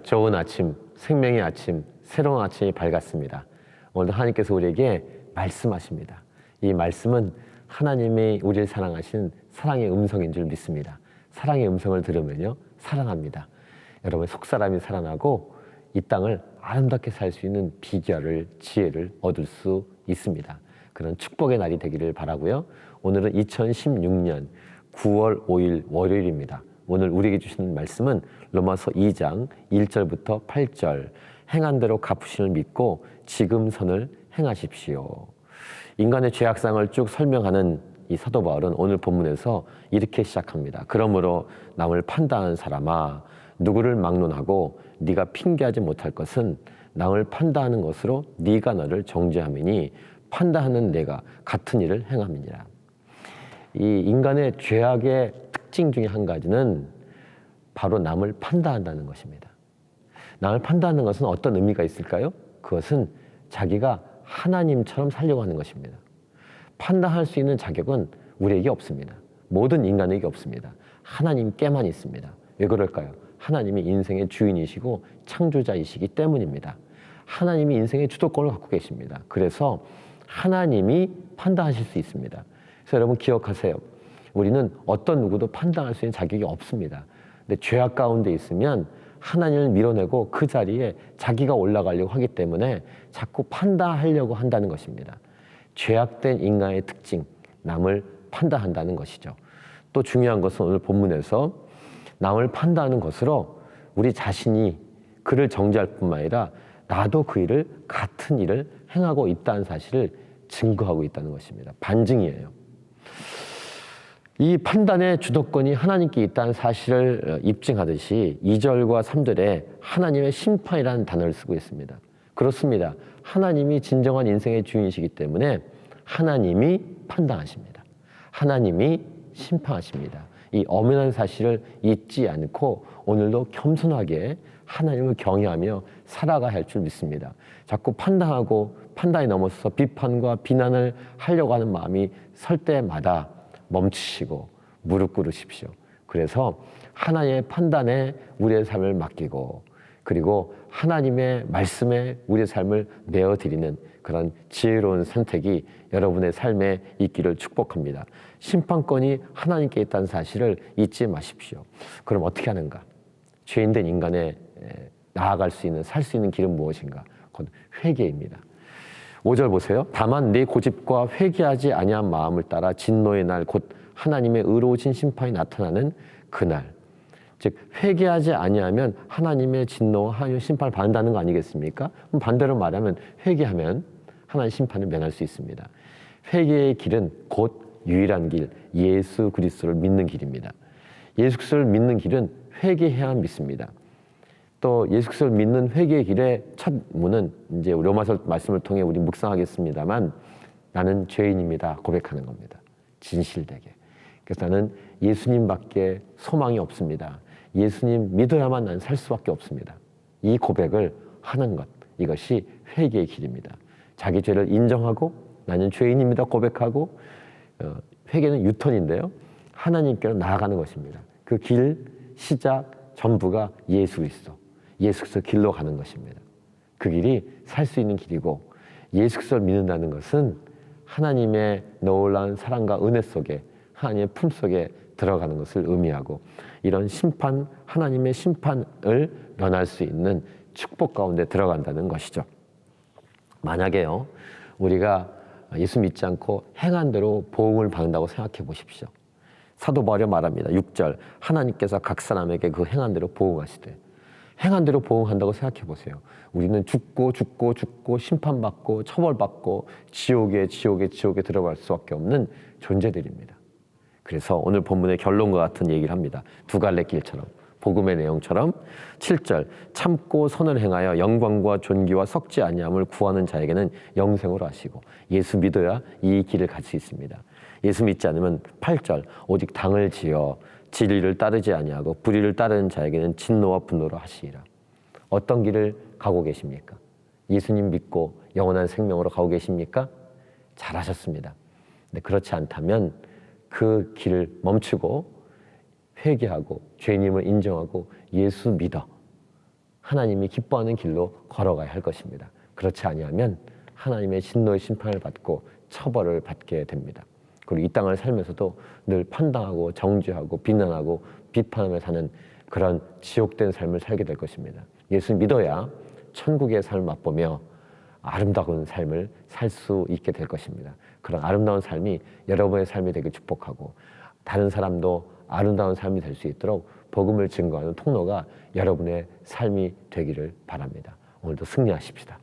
좋은 아침, 생명의 아침, 새로운 아침이 밝았습니다. 오늘도 하나님께서 우리에게 말씀하십니다. 이 말씀은 하나님이 우리를 사랑하신 사랑의 음성인 줄 믿습니다. 사랑의 음성을 들으면요, 사랑합니다. 여러분의 속사람이 살아나고 이 땅을 아름답게 살 수 있는 비결을, 지혜를 얻을 수 있습니다. 그런 축복의 날이 되기를 바라고요. 오늘은 2016년 9월 5일 월요일입니다. 오늘 우리에게 주시는 말씀은 로마서 2장 1절부터 8절, 행한 대로 갚으심을 믿고 지금 선을 행하십시오. 인간의 죄악상을 쭉 설명하는 이 사도 바울은 오늘 본문에서 이렇게 시작합니다. 그러므로 남을 판단하는 사람아, 누구를 막론하고 네가 핑계하지 못할 것은 남을 판단하는 것으로 네가 너를 정죄함이니 판단하는 내가 같은 일을 행함이니라. 이 인간의 죄악의 특징 중에 한 가지는 바로 남을 판단한다는 것입니다. 남을 판단하는 것은 어떤 의미가 있을까요? 그것은 자기가 하나님처럼 살려고 하는 것입니다. 판단할 수 있는 자격은 우리에게 없습니다. 모든 인간에게 없습니다. 하나님께만 있습니다. 왜 그럴까요? 하나님이 인생의 주인이시고 창조자이시기 때문입니다. 하나님이 인생의 주도권을 갖고 계십니다. 그래서 하나님이 판단하실 수 있습니다. 그래서 여러분 기억하세요. 우리는 어떤 누구도 판단할 수 있는 자격이 없습니다. 근데 죄악 가운데 있으면 하나님을 밀어내고 그 자리에 자기가 올라가려고 하기 때문에 자꾸 판단하려고 한다는 것입니다. 죄악된 인간의 특징, 남을 판단한다는 것이죠. 또 중요한 것은 오늘 본문에서 남을 판단하는 것으로 우리 자신이 그를 정죄할 뿐만 아니라 나도 그 일을, 같은 일을 행하고 있다는 사실을 증거하고 있다는 것입니다. 반증이에요. 이 판단의 주도권이 하나님께 있다는 사실을 입증하듯이 2절과 3절에 하나님의 심판이라는 단어를 쓰고 있습니다. 그렇습니다. 하나님이 진정한 인생의 주인이시기 때문에 하나님이 판단하십니다. 하나님이 심판하십니다. 이 엄연한 사실을 잊지 않고 오늘도 겸손하게 하나님을 경외하며 살아가야 할 줄 믿습니다. 자꾸 판단하고 판단에 넘어서서 비판과 비난을 하려고 하는 마음이 설 때마다 멈추시고 무릎 꿇으십시오. 그래서 하나님의 판단에 우리의 삶을 맡기고 그리고 하나님의 말씀에 우리의 삶을 내어드리는 그런 지혜로운 선택이 여러분의 삶에 있기를 축복합니다. 심판권이 하나님께 있다는 사실을 잊지 마십시오. 그럼 어떻게 하는가? 죄인된 인간에 나아갈 수 있는, 살 수 있는 길은 무엇인가? 그건 회개입니다. 5절 보세요. 다만 내 고집과 회개하지 아니한 마음을 따라 진노의 날 곧 하나님의 의로우신 심판이 나타나는 그날. 즉 회개하지 아니하면 하나님의 진노와 하나님의 심판을 받는다는 거 아니겠습니까? 그럼 반대로 말하면 회개하면 하나님의 심판을 면할 수 있습니다. 회개의 길은 곧 유일한 길, 예수 그리스도를 믿는 길입니다. 예수 그리스도를 믿는 길은 회개해야 믿습니다. 또 예수 그리스도를 믿는 회개의 길의 첫 문은 이제 로마서 말씀을 통해 우리 묵상하겠습니다만 나는 죄인입니다 고백하는 겁니다. 진실되게. 그래서 나는 예수님밖에 소망이 없습니다. 예수님 믿어야만 난 살 수밖에 없습니다. 이 고백을 하는 것, 이것이 회개의 길입니다. 자기 죄를 인정하고 나는 죄인입니다 고백하고 회개는 유턴인데요. 하나님께로 나아가는 것입니다. 그 길, 시작, 전부가 예수 그리스도. 예수 그리스도 길로 가는 것입니다. 그 길이 살 수 있는 길이고 예수 그리스도를 믿는다는 것은 하나님의 놀라운 사랑과 은혜 속에 하나님의 품 속에 들어가는 것을 의미하고 이런 심판, 하나님의 심판을 면할 수 있는 축복 가운데 들어간다는 것이죠. 만약에요, 우리가 예수 믿지 않고 행한 대로 보응을 받는다고 생각해 보십시오. 사도 바울이 말합니다. 6절, 하나님께서 각 사람에게 그 행한 대로 보응하시되. 행한 대로 보응한다고 생각해 보세요. 우리는 죽고 심판받고 처벌받고 지옥에 들어갈 수밖에 없는 존재들입니다. 그래서 오늘 본문의 결론과 같은 얘기를 합니다. 두 갈래 길처럼, 복음의 내용처럼 7절, 참고 선을 행하여 영광과 존귀와 썩지 아니함을 구하는 자에게는 영생으로 하시고. 예수 믿어야 이 길을 갈 수 있습니다. 예수 믿지 않으면 8절, 오직 당을 지어 진리를 따르지 아니하고 불의를 따르는 자에게는 진노와 분노로 하시리라. 어떤 길을 가고 계십니까? 예수님 믿고 영원한 생명으로 가고 계십니까? 잘하셨습니다. 근데 그렇지 않다면 그 길을 멈추고 회개하고 죄인임을 인정하고 예수 믿어 하나님이 기뻐하는 길로 걸어가야 할 것입니다. 그렇지 아니하면 하나님의 진노의 심판을 받고 처벌을 받게 됩니다. 그리고 이 땅을 살면서도 늘 판단하고 정죄하고 비난하고 비판하며 사는 그런 지옥된 삶을 살게 될 것입니다. 예수 믿어야 천국의 삶을 맛보며 아름다운 삶을 살 수 있게 될 것입니다. 그런 아름다운 삶이 여러분의 삶이 되길 축복하고 다른 사람도 아름다운 삶이 될 수 있도록 복음을 증거하는 통로가 여러분의 삶이 되기를 바랍니다. 오늘도 승리하십시다.